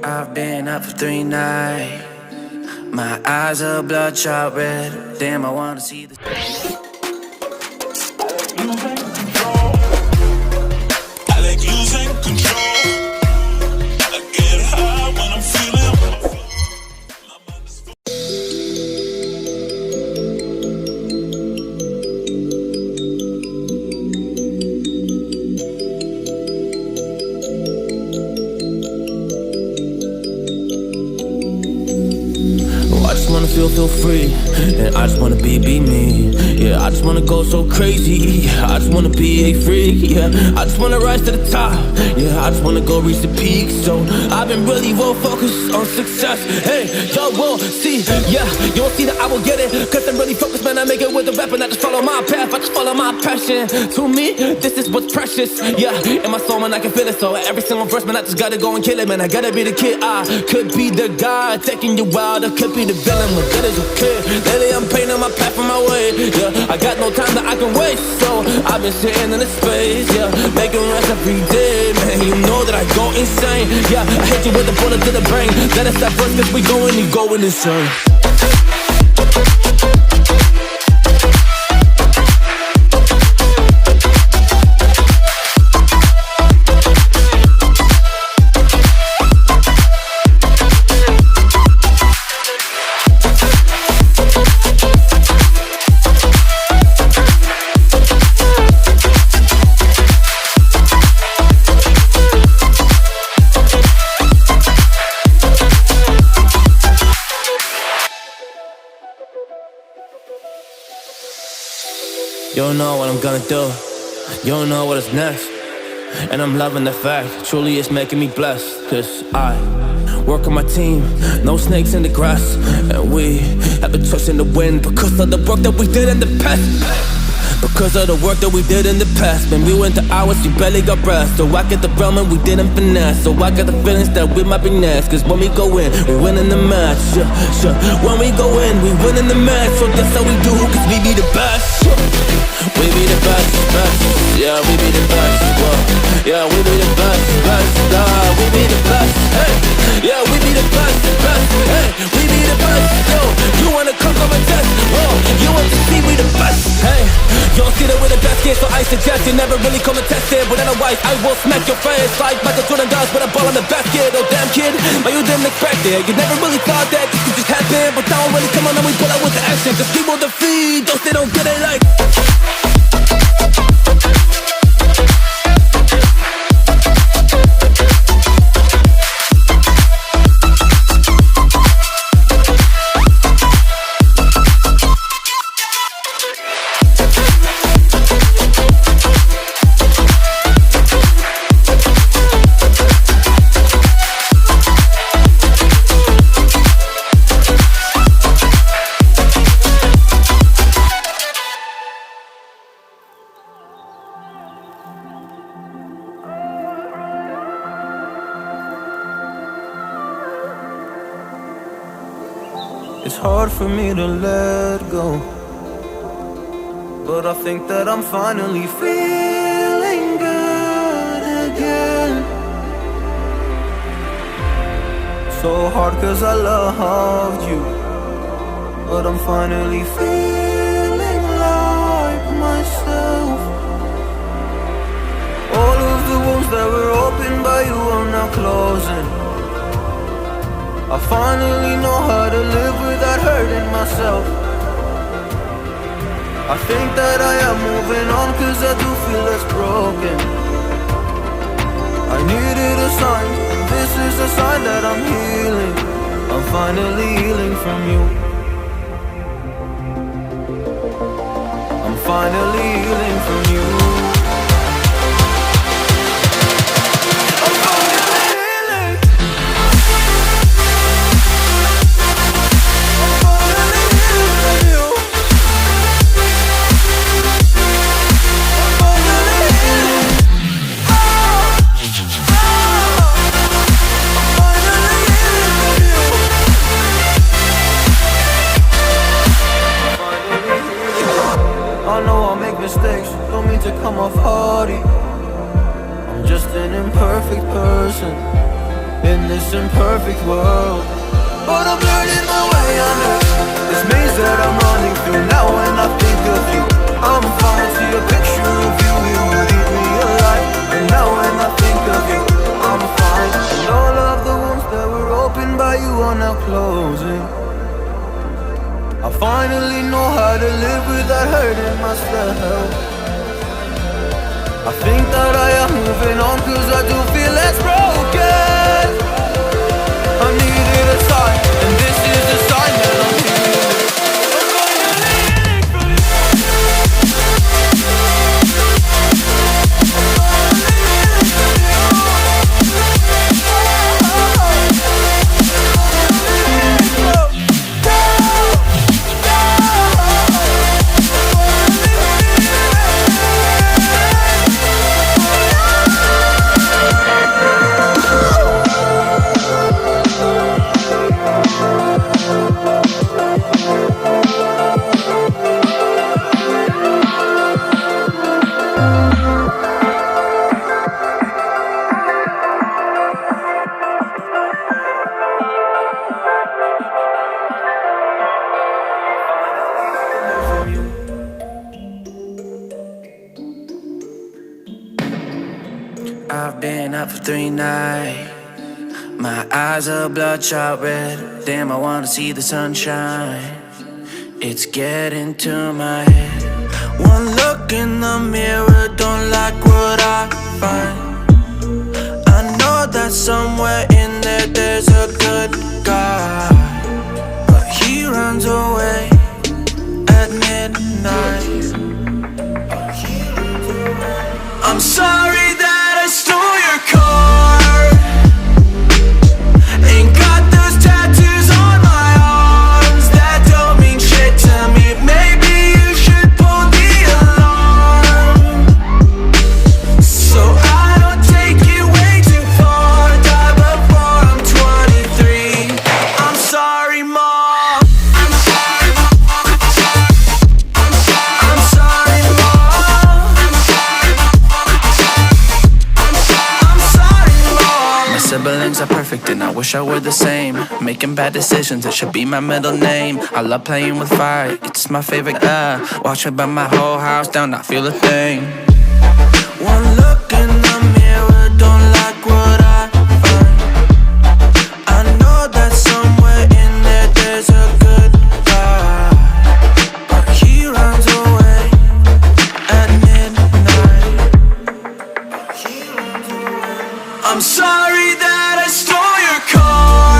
I've been up for 3 nights. My eyes are bloodshot red. Damn, I wanna see this. I like losing control. I get high when I'm feeling. Feel free, and I just wanna be me. Yeah, I just wanna go so crazy. I just wanna be a freak. Yeah, I just wanna rise to the top. Yeah, I just wanna go reach the peak. So I've been really focused on success. Hey, y'all will see. Yeah, you won't see that I will get it. Cause I'm really focused, man. I make it with the rap and I just follow my path. I just follow my passion. To me, this is what's precious. Yeah, in my soul, man, I can feel it. So every single verse, man, I just gotta go and kill it, man. I gotta be the kid. I could be the guy taking you wild. I could be the villain. Good as you clear. Lately I'm painting my path on my way. Yeah, I got no time that I can waste. So I've been sitting in the space. Yeah, making rest every day. Man, you know that I go insane. Yeah, I hit you with a bullet to the brain. Let us stop first cause we going insane. You don't know what I'm gonna do. You don't know what is next. And I'm loving the fact, truly it's making me blessed. Cause I work on my team, no snakes in the grass. And we have been trusting the wind because of the work that we did in the past. Because of the work that we did in the past. Man, we went to hours, you barely got rest. So I get the realm and we didn't finesse. So I got the feelings that we might be next. Cause when we go in, we win in the match. Yeah. When we go in, we win in the match. So that's how we do, cause we be the best. We be the best, best. Yeah, we be the best. Whoa. Yeah, we be the best, best. We be the best. Hey. Yeah, we be the best, best. Hey, we be the best. Yo, you wanna come and test? Whoa, you want to see we the best? Hey, you don't see that we're the best kid, so I suggest you never really come and test it. But otherwise, I will smack your face like Michael Jordan does with a ball on the basket. Oh damn kid, but you didn't expect it. You never really thought that this could just happen. But now when we come on and we pull out with the action, cause people defeat those they don't get it like. It's hard for me to let go, but I think that I'm finally feeling good again. So hard cause I loved you, but I'm finally feeling like myself. All of the wounds that were opened by you are now closing. I finally know how to live without hurting myself. I think that I am moving on cause I do feel less broken. I needed a sign, and this is a sign that I'm healing. I'm finally healing from you. I'm finally healing from you. Mistakes, don't mean to come off haughty. I'm just an imperfect person. in this imperfect world. But I'm learning my way under this maze that I'm running through. Now when I think of you, I'm fine. See a picture of you, you would eat me alive. And now when I think of you, I'm fine. And all of the wounds that were opened by you are now closing. I finally know how to live without hurting myself. I think that I am moving on, cause I do feel less broken. I needed a sign, and this is the sign that I'm healing. I'm finally healing from I've been up for 3 nights. My eyes are bloodshot red. Damn, I wanna see the sunshine. It's getting to my head. One look in the mirror, don't like what I find. I know that somewhere in there there's a good guy, but he runs away at midnight. I'm sorry that I stole your car. Ain't got those tattoos on my arms that don't mean shit to me. Maybe you should pull the alarm, so I don't take it way too far. Die before I'm 23. I'm sorry, Mom. I'm sorry, Mom. I'm sorry, Mom. I'm sorry, Mom. My siblings are perfect and I wish I were the same. Making bad decisions, it should be my middle name. I love playing with fire, it's my favorite. Watch it burn my whole house down, not feel a thing. One look in the mirror, don't like what I find. I know that somewhere in there there's a good guy, but he runs away at midnight. I'm sorry that I stole your car.